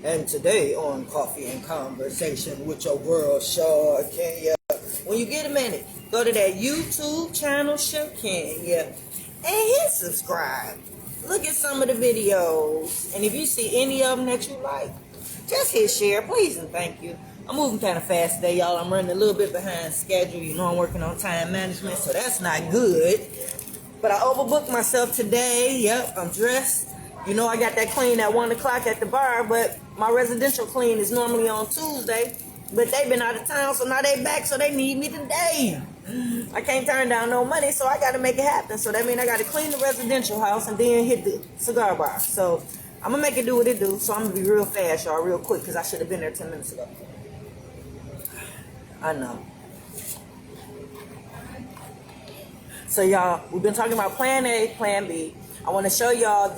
And today on Coffee and Conversation with your girl, Shakenya. When you get a minute, go to that YouTube channel, Shakenya, and hit subscribe. Look at some of the videos. And if you see any of them that you like, just hit share, please and thank you. I'm moving kind of fast today, y'all. I'm running a little bit behind schedule. You know I'm working on time management, so that's not good. But I overbooked myself today. Yep, I'm dressed. You know I got that clean at 1 o'clock at the bar, but my residential clean is normally on Tuesday. But they've been out of town, so now they back, so they need me today. I can't turn down no money, so I got to make it happen. So that means I got to clean the residential house and then hit the cigar bar. So I'm going to make it do what it do. So I'm going to be real fast, y'all, real quick, because I should have been there 10 minutes ago. I know. So y'all, we've been talking about plan A, plan B. I want to show y'all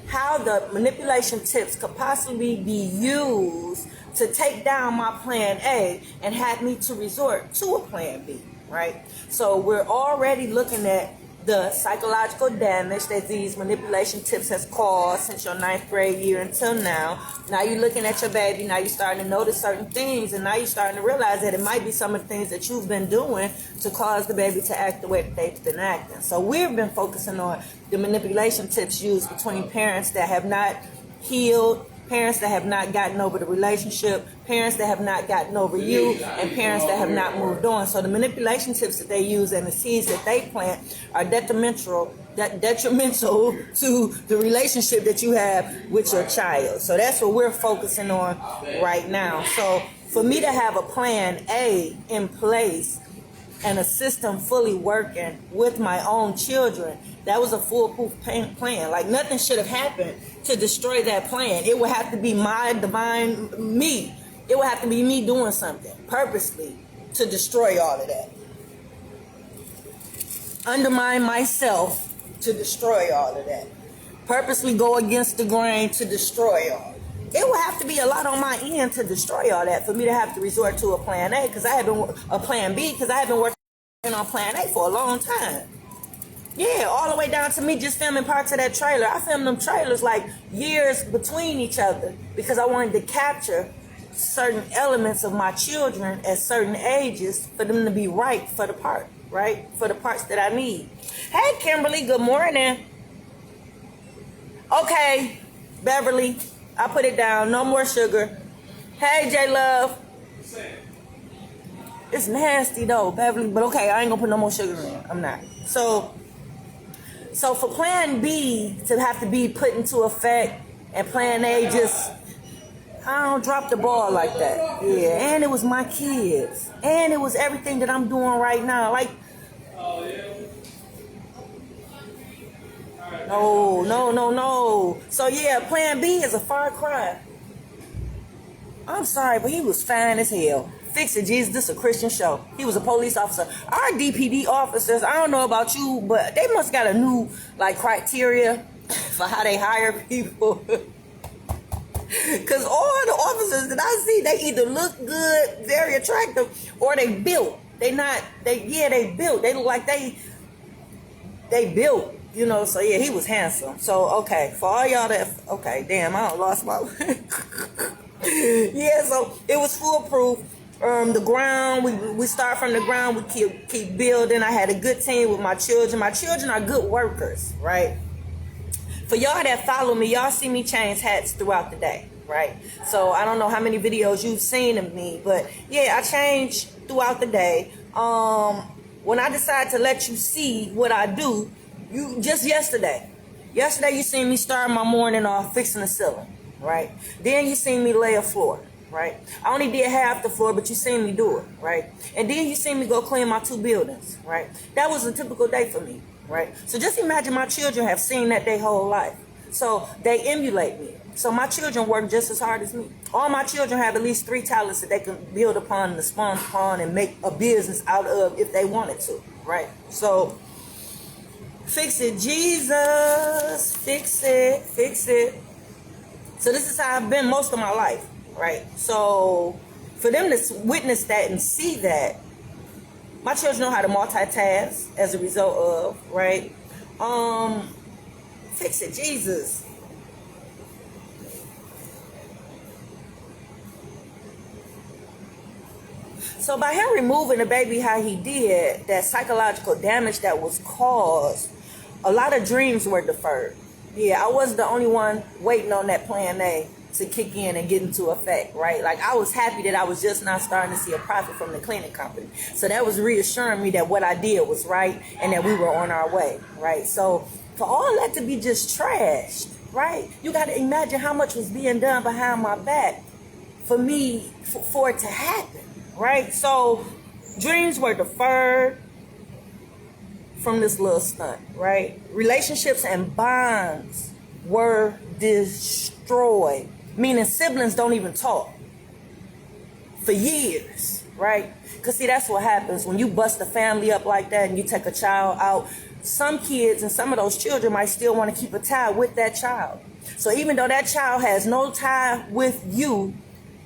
how the manipulation tips could possibly be used to take down my plan A and have me to resort to a plan B, right? So we're already looking at the psychological damage that these manipulation tips has caused since your 9th grade year until now. Now you're looking at your baby, now you're starting to notice certain things, and now you're starting to realize that it might be some of the things that you've been doing to cause the baby to act the way that they've been acting. So we've been focusing on the manipulation tips used between parents that have not healed, parents that have not gotten over the relationship, parents that have not gotten over you, and parents that have not moved on. So the manipulation tips that they use and the seeds that they plant are detrimental to the relationship that you have with your child. So that's what we're focusing on right now. So for me to have a plan A in place and a system fully working with my own children, that was a foolproof plan. Like nothing should have happened to destroy that plan. It would have to be my divine me. It would have to be me doing something purposely to destroy all of that. Undermine myself to destroy all of that. Purposely go against the grain to destroy all. It would have to be a lot on my end to destroy all that for me to have to resort to a plan A, because I have been a plan B, because I have been working on plan A for a long time. Yeah, all the way down to me just filming parts of that trailer. I filmed them trailers like years between each other because I wanted to capture certain elements of my children at certain ages for them to be right for the part, right? For the parts that I need. Hey, Kimberly, good morning. Okay, Beverly, I put it down. No more sugar. Hey, J-Love. It's nasty though, Beverly, but okay, I ain't gonna put no more sugar in. I'm not. So for plan B to have to be put into effect and plan A just, I don't drop the ball like that. Yeah, and it was my kids. And it was everything that I'm doing right now. Like, no. So yeah, plan B is a far cry. I'm sorry, but he was fine as hell. Fix it, Jesus. This is a Christian show. He was a police officer. Our DPD officers, I don't know about you, but they must got a new criteria for how they hire people. Because all the officers that I see, they either look good, very attractive, or they built. They built. They look like they built. You know, so yeah, he was handsome. So okay, for all y'all that, okay, damn, I lost my. Yeah, so it was foolproof. The ground, we start from the ground, we keep building. I had a good team with my children. My children are good workers, right? For y'all that follow me, y'all see me change hats throughout the day, right? So I don't know how many videos you've seen of me, but yeah, I change throughout the day. When I decide to let you see what I do, yesterday you seen me start my morning off fixing the ceiling, right? Then you seen me lay a floor. Right? I only did half the floor, but you seen me do it, right? And then you seen me go clean my 2 buildings, right? That was a typical day for me, right? So just imagine my children have seen that their whole life. So they emulate me. So my children work just as hard as me. All my children have at least 3 talents that they can build upon and spawn upon and make a business out of if they wanted to, right? So fix it, Jesus. Fix it. So this is how I've been most of my life. Right, so for them to witness that and see that, my children know how to multitask as a result of, right? Fix it, Jesus. So by him removing the baby how he did, that psychological damage that was caused, a lot of dreams were deferred. Yeah, I wasn't the only one waiting on that plan A to kick in and get into effect, right? Like, I was happy that I was just not starting to see a profit from the cleaning company. So that was reassuring me that what I did was right and that we were on our way, right? So for all that to be just trashed, right? You got to imagine how much was being done behind my back for me, for it to happen, right? So dreams were deferred from this little stunt, right? Relationships and bonds were destroyed, meaning siblings don't even talk for years, right? Because see, that's what happens when you bust a family up like that and you take a child out. Some kids and some of those children might still want to keep a tie with that child. So even though that child has no tie with you,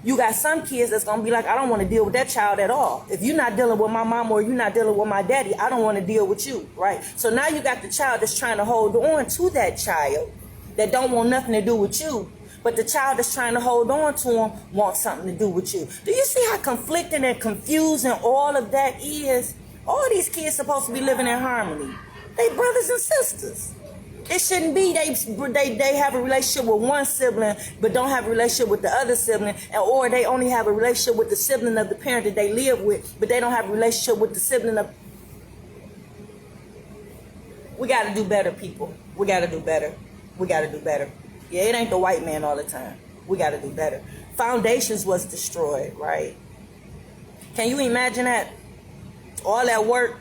you got some kids that's going to be like, I don't want to deal with that child at all. If you're not dealing with my mom or you're not dealing with my daddy, I don't want to deal with you, right? So now you got the child that's trying to hold on to that child that don't want nothing to do with you. But the child that's trying to hold on to him wants something to do with you. Do you see how conflicting and confusing all of that is? All these kids supposed to be living in harmony. They brothers and sisters. It shouldn't be they have a relationship with one sibling but don't have a relationship with the other sibling, or they only have a relationship with the sibling of the parent that they live with, but they don't have a relationship with the sibling of... We got to do better, people. We got to do better. We got to do better. Yeah, it ain't the white man all the time. We got to do better. Foundations was destroyed, right? Can you imagine that? All that work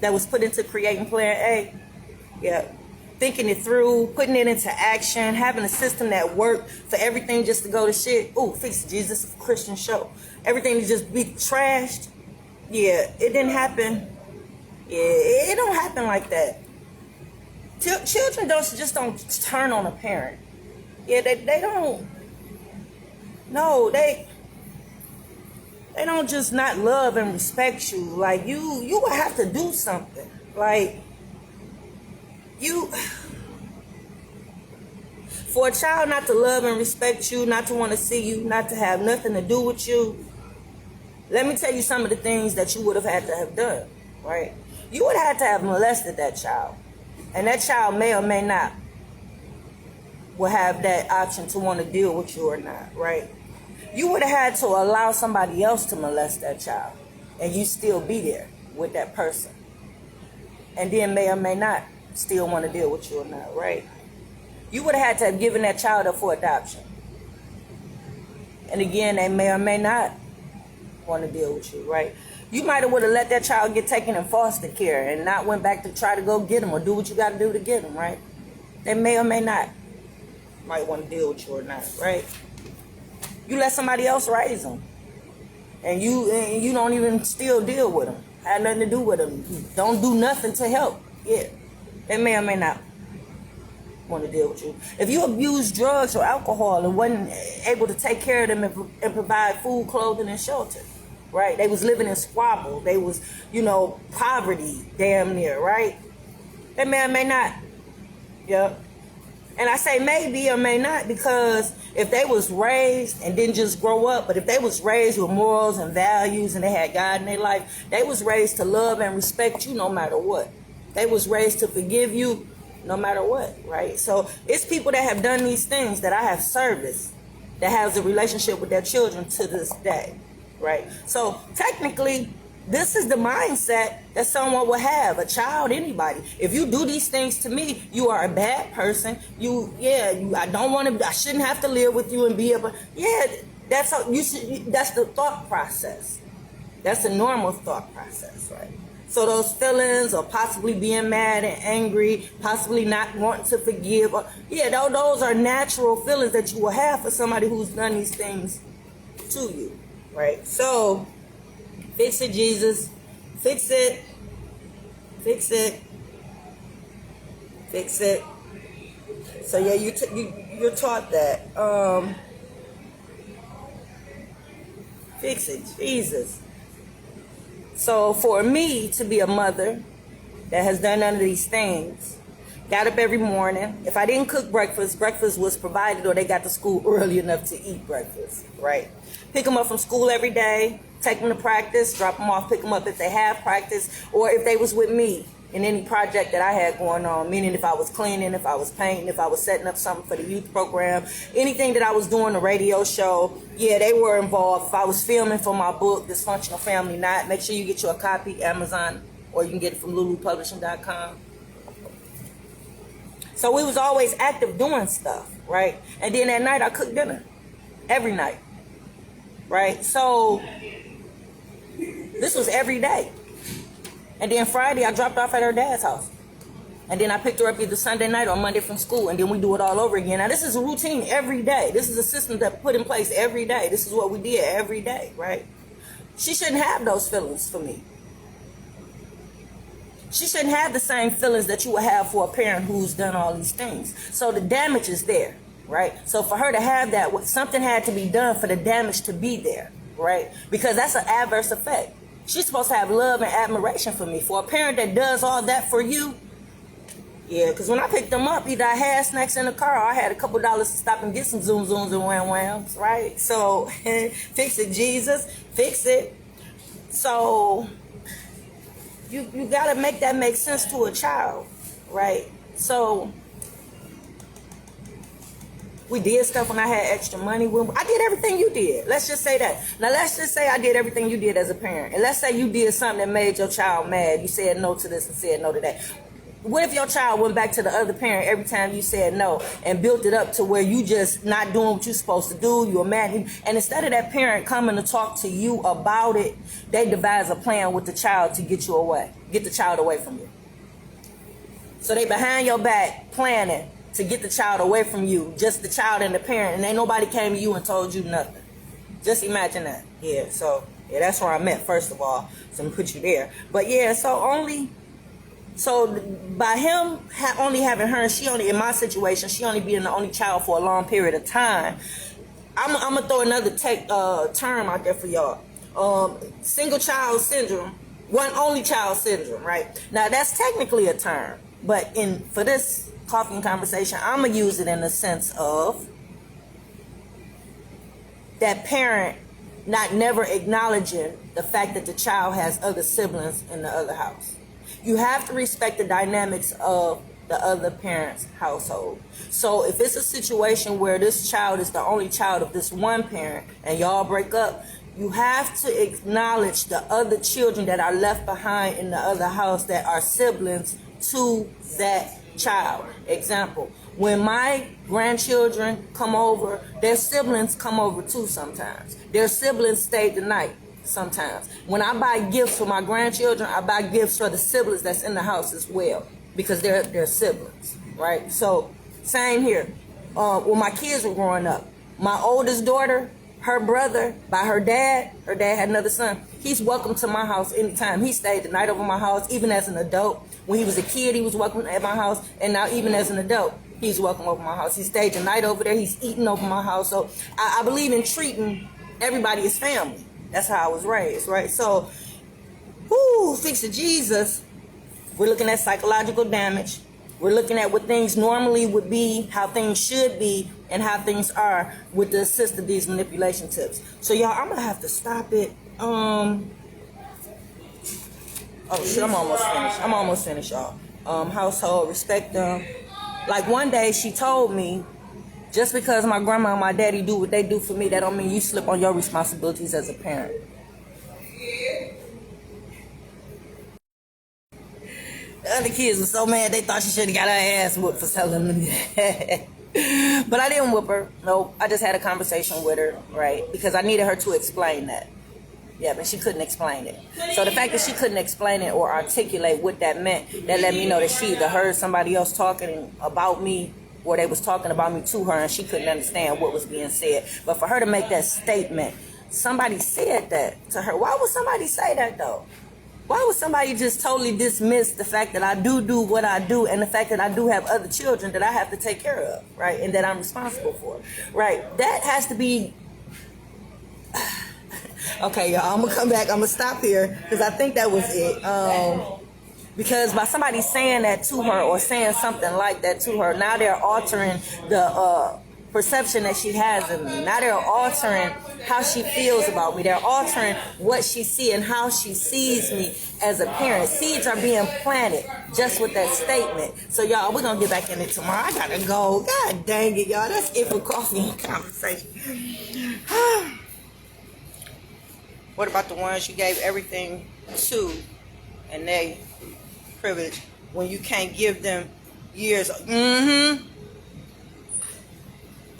that was put into creating Plan A? Yeah. Thinking it through, putting it into action, having a system that worked for everything just to go to shit. Ooh, fix it, Jesus, a Christian show. Everything to just be trashed. Yeah, it didn't happen. Yeah, it don't happen like that. Children don't turn on a parent. Yeah, they don't. No, they don't just not love and respect you. Like, you would have to do something. Like, for a child not to love and respect you, not to want to see you, not to have nothing to do with you, let me tell you some of the things that you would have had to have done, right? You would have had to have molested that child. And that child may or may not will have that option to want to deal with you or not, right? You would have had to allow somebody else to molest that child, and you still be there with that person. And then may or may not still want to deal with you or not, right? You would have had to have given that child up for adoption. And again, they may or may not want to deal with you, right? You might have would have let that child get taken in foster care and not went back to try to go get him or do what you got to do to get him, right? They may or may not might want to deal with you or not, right? You let somebody else raise them, and you don't even still deal with them. Had nothing to do with them. Don't do nothing to help. Yeah, they may or may not want to deal with you. If you abused drugs or alcohol and wasn't able to take care of them and provide food, clothing, and shelter, right? They was living in squabble. They was, poverty, damn near, right? They may or may not. Yep. And I say maybe or may not because if they was raised and didn't just grow up, but if they was raised with morals and values and they had God in their life, they was raised to love and respect you no matter what. They was raised to forgive you no matter what, right? So it's people that have done these things that I have serviced that has a relationship with their children to this day, right? So technically, this is the mindset that someone will have, a child, anybody. If you do these things to me, you are a bad person. I shouldn't have to live with you and be able. Yeah, that's the thought process. That's the normal thought process, right? So those feelings, or possibly being mad and angry, possibly not wanting to forgive, those are natural feelings that you will have for somebody who's done these things to you, right? So. Fix it, Jesus. Fix it. Fix it. Fix it. So yeah, you're taught that. Fix it, Jesus. So for me to be a mother that has done none of these things, Got up every morning. If I didn't cook breakfast, breakfast was provided or they got to school early enough to eat breakfast, right? Pick them up from school every day, take them to practice, drop them off, pick them up if they have practice, or if they was with me in any project that I had going on, meaning if I was cleaning, if I was painting, if I was setting up something for the youth program, anything that I was doing, the radio show, yeah, they were involved. If I was filming for my book, Dysfunctional Family Knot, make sure you get you a copy, Amazon, or you can get it from lulupublishing.com. So we was always active doing stuff, right? And then at night I cooked dinner every night, right? So this was every day. And then Friday I dropped off at her dad's house. And then I picked her up either Sunday night or Monday from school, and then we do it all over again. Now this is a routine every day. This is a system that put in place every day. This is what we did every day, right? She shouldn't have those feelings for me. She shouldn't have the same feelings that you would have for a parent who's done all these things. So the damage is there, right? So for her to have that, something had to be done for the damage to be there, right? Because that's an adverse effect. She's supposed to have love and admiration for me. For a parent that does all that for you, yeah, because when I picked them up, either I had snacks in the car or I had a couple dollars to stop and get some zoom zooms and wham whams, right? So fix it, Jesus, fix it. So you got to make that make sense to a child, right? So we did stuff when I had extra money. I did everything you did. Let's just say that. Now, let's just say I did everything you did as a parent. And let's say you did something that made your child mad. You said no to this and said no to that. What if your child went back to the other parent every time you said no and built it up to where you just not doing what you're supposed to do, you were mad, and instead of that parent coming to talk to you about it, they devise a plan with the child to get you away, get the child away from you. So they behind your back planning to get the child away from you, just the child and the parent, and ain't nobody came to you and told you nothing. Just imagine that. Yeah, so yeah, that's where I'm at, first of all. So I'm gonna put you there. But yeah, so by him only having her, she only, in my situation, she only being the only child for a long period of time. I'm gonna throw another term out there for y'all. Single child syndrome, one only child syndrome, right? Now that's technically a term, but for this coffee conversation, I'm gonna use it in the sense of that parent never acknowledging the fact that the child has other siblings in the other house. You have to respect the dynamics of the other parent's household. So if it's a situation where this child is the only child of this one parent and y'all break up, you have to acknowledge the other children that are left behind in the other house that are siblings to that child. Example, when my grandchildren come over, their siblings come over too sometimes. Their siblings stay the night. Sometimes when I buy gifts for my grandchildren, I buy gifts for the siblings that's in the house as well, because they're siblings, right? So same here. When my kids were growing up, my oldest daughter, her brother, by her dad had another son. He's welcome to my house anytime. He stayed the night over my house, even as an adult. When he was a kid, he was welcome at my house, and now even as an adult, he's welcome over my house. He stayed the night over there. He's eating over my house. So I believe in treating everybody as family. That's how I was raised, right? So, fix it, Jesus. We're looking at psychological damage. We're looking at what things normally would be, how things should be, and how things are with the assist of these manipulation tips. So, y'all, I'm going to have to stop it. Oh, shit, I'm almost finished, y'all. Household, respect them. Like, one day she told me, just because my grandma and my daddy do what they do for me, that don't mean you slip on your responsibilities as a parent. The other kids were so mad they thought she should have got her ass whooped for telling me that. But I didn't whoop her. No, I just had a conversation with her, right? Because I needed her to explain that. Yeah, but she couldn't explain it. So the fact that she couldn't explain it or articulate what that meant, that let me know that she either heard somebody else talking about me, or they was talking about me to her and she couldn't understand what was being said. But for her to make that statement, somebody said that to her. Why would somebody say that though? Why would somebody just totally dismiss the fact that I do what I do and the fact that I do have other children that I have to take care of, right? And that I'm responsible for, right? That has to be... Okay, y'all, I'm going to come back. I'm going to stop here because I think that was it. Because by somebody saying that to her or saying something like that to her, now they're altering the perception that she has of me. Now they're altering how she feels about me. They're altering what she sees and how she sees me as a parent. Seeds are being planted just with that statement. So y'all, we're going to get back in it tomorrow. I got to go. God dang it, y'all. That's it for coffee and conversation. What about the ones you gave everything to and they privilege when you can't give them years?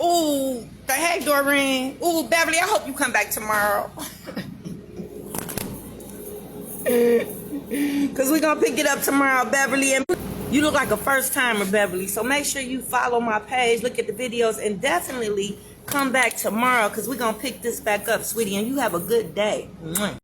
Ooh, the heck, Doreen. Ooh, Beverly, I hope you come back tomorrow. Because we're going to pick it up tomorrow, Beverly. And you look like a first-timer, Beverly. So make sure you follow my page, look at the videos, and definitely come back tomorrow because we're going to pick this back up, sweetie. And you have a good day.